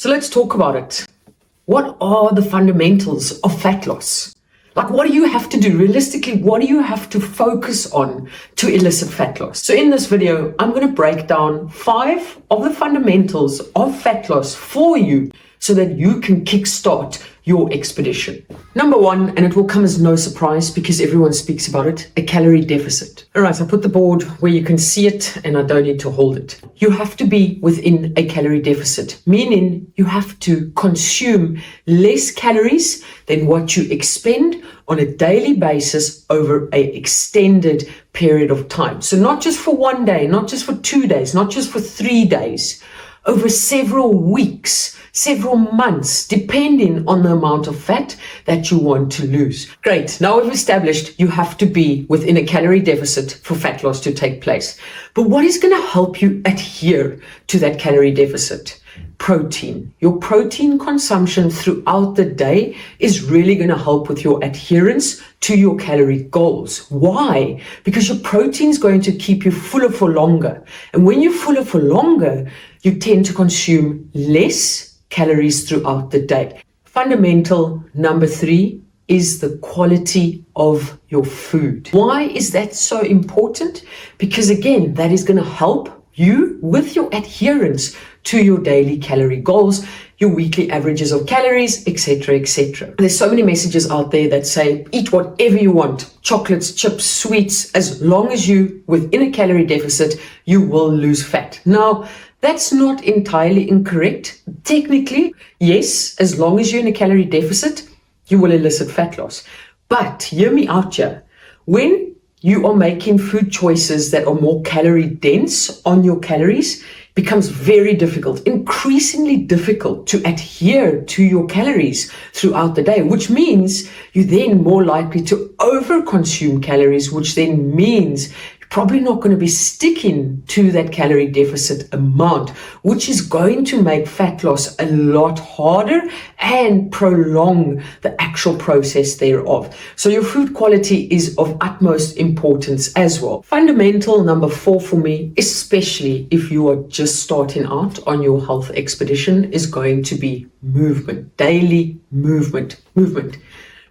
So let's talk about it. What are the fundamentals of fat loss? Like, what do you have to do? Realistically, what do you have to focus on to elicit fat loss? So in this video, I'm going to break down 5 of the fundamentals of fat loss for you so that you can kickstart your expedition. Number 1, and it will come as no surprise because everyone speaks about it, a calorie deficit. All right, I put the board where you can see it and I don't need to hold it. You have to be within a calorie deficit, meaning you have to consume less calories than what you expend on a daily basis over an extended period of time. So not just for one day, not just for 2 days, not just for 3 days, over several weeks, several months, depending on the amount of fat that you want to lose. Great. Now we've established you have to be within a calorie deficit for fat loss to take place. But what is going to help you adhere to that calorie deficit? Protein. Your protein consumption throughout the day is really going to help with your adherence to your calorie goals. Why? Because your protein is going to keep you fuller for longer. And when you're fuller for longer, you tend to consume less calories throughout the day. Fundamental number 3 is the quality of your food. Why is that so important? Because again, that is going to help you with your adherence to your daily calorie goals, your weekly averages of calories, etc., etc. There's so many messages out there that say, eat whatever you want, chocolates, chips, sweets, as long as you within a calorie deficit, you will lose fat. Now, that's not entirely incorrect. Technically, yes, as long as you're in a calorie deficit, you will elicit fat loss. But hear me out here. When you are making food choices that are more calorie dense on your calories, becomes very difficult, increasingly difficult to adhere to your calories throughout the day, which means you're then more likely to overconsume calories, which then means you're probably not going to be sticking to that calorie deficit amount, which is going to make fat loss a lot harder and prolong the actual process thereof. So your food quality is of utmost importance as well. Fundamental number 4 for me, especially if you are just starting out on your health expedition, is going to be movement, daily movement,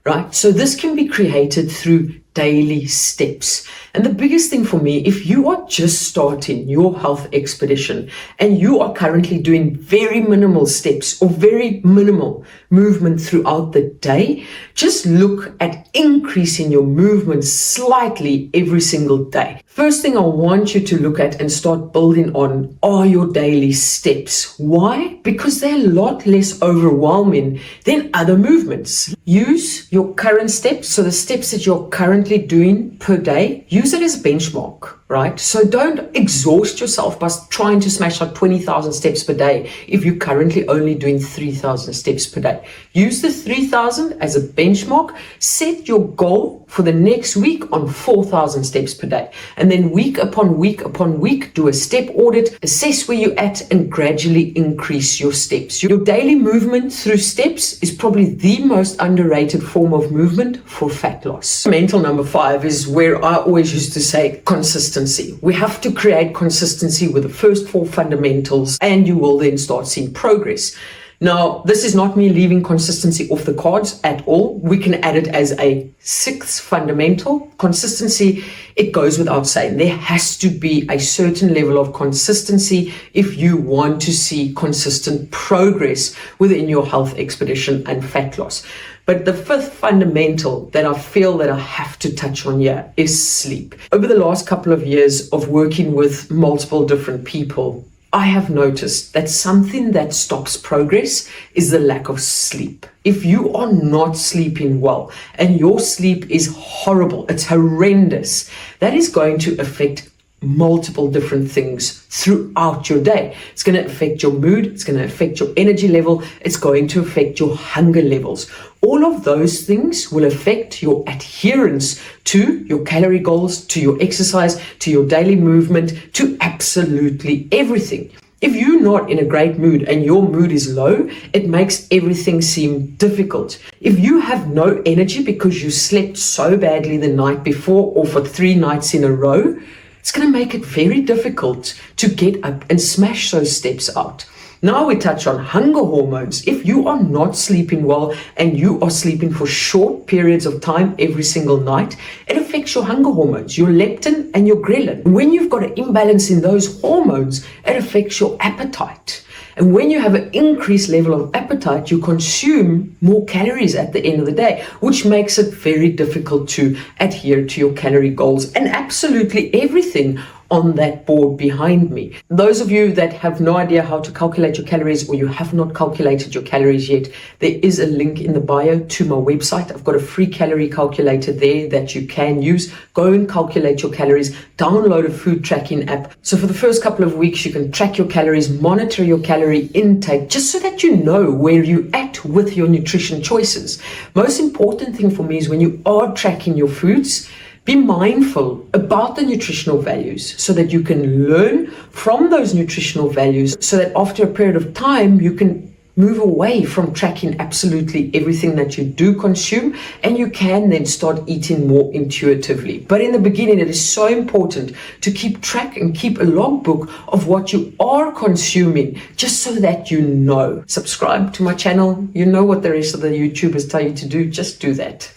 right? So this can be created through daily steps. And the biggest thing for me, if you are just starting your health expedition and you are currently doing very minimal steps or very minimal movement throughout the day, just look at increasing your movement slightly every single day. First thing I want you to look at and start building on are your daily steps. Why? Because they're a lot less overwhelming than other movements. Use your current steps, so the steps that you're currently doing per day, use it as a benchmark, right? So don't exhaust yourself by trying to smash out 20,000 steps per day if you're currently only doing 3,000 steps per day. Use the 3,000 as a benchmark. Set your goal for the next week on 4,000 steps per day. And then week upon week upon week, do a step audit, assess where you're at, and gradually increase your steps. Your daily movement through steps is probably the most underrated form of movement for fat loss. Mental number 5 is where I always used to say consistency. We have to create consistency with the first 4 fundamentals, and you will then start seeing progress. Now, this is not me leaving consistency off the cards at all. We can add it as a 6th fundamental. Consistency, it goes without saying. There has to be a certain level of consistency if you want to see consistent progress within your health expedition and fat loss. But the 5th fundamental that I feel that I have to touch on here is sleep. Over the last couple of years of working with multiple different people, I have noticed that something that stops progress is the lack of sleep. If you are not sleeping well and your sleep is horrible, it's horrendous, that is going to affect multiple different things throughout your day. It's going to affect your mood, it's going to affect your energy level, it's going to affect your hunger levels. All of those things will affect your adherence to your calorie goals, to your exercise, to your daily movement, to absolutely everything. If you're not in a great mood and your mood is low, it makes everything seem difficult. If you have no energy because you slept so badly the night before or for 3 nights in a row, it's going to make it very difficult to get up and smash those steps out. Now we touch on hunger hormones. If you are not sleeping well and you are sleeping for short periods of time every single night, it affects your hunger hormones, your leptin and your ghrelin. When you've got an imbalance in those hormones, it affects your appetite. And when you have an increased level of appetite, you consume more calories at the end of the day, which makes it very difficult to adhere to your calorie goals and absolutely everything on that board behind me. Those of you that have no idea how to calculate your calories, or you have not calculated your calories yet, there is a link in the bio to my website. I've got a free calorie calculator there that you can use. Go and calculate your calories, download a food tracking app. So for the first couple of weeks, you can track your calories, monitor your calorie intake, just so that you know where you're at with your nutrition choices. Most important thing for me is when you are tracking your foods, be mindful about the nutritional values so that you can learn from those nutritional values, so that after a period of time, you can move away from tracking absolutely everything that you do consume, and you can then start eating more intuitively. But in the beginning, it is so important to keep track and keep a logbook of what you are consuming, just so that you know. Subscribe to my channel. You know what the rest of the YouTubers tell you to do. Just do that.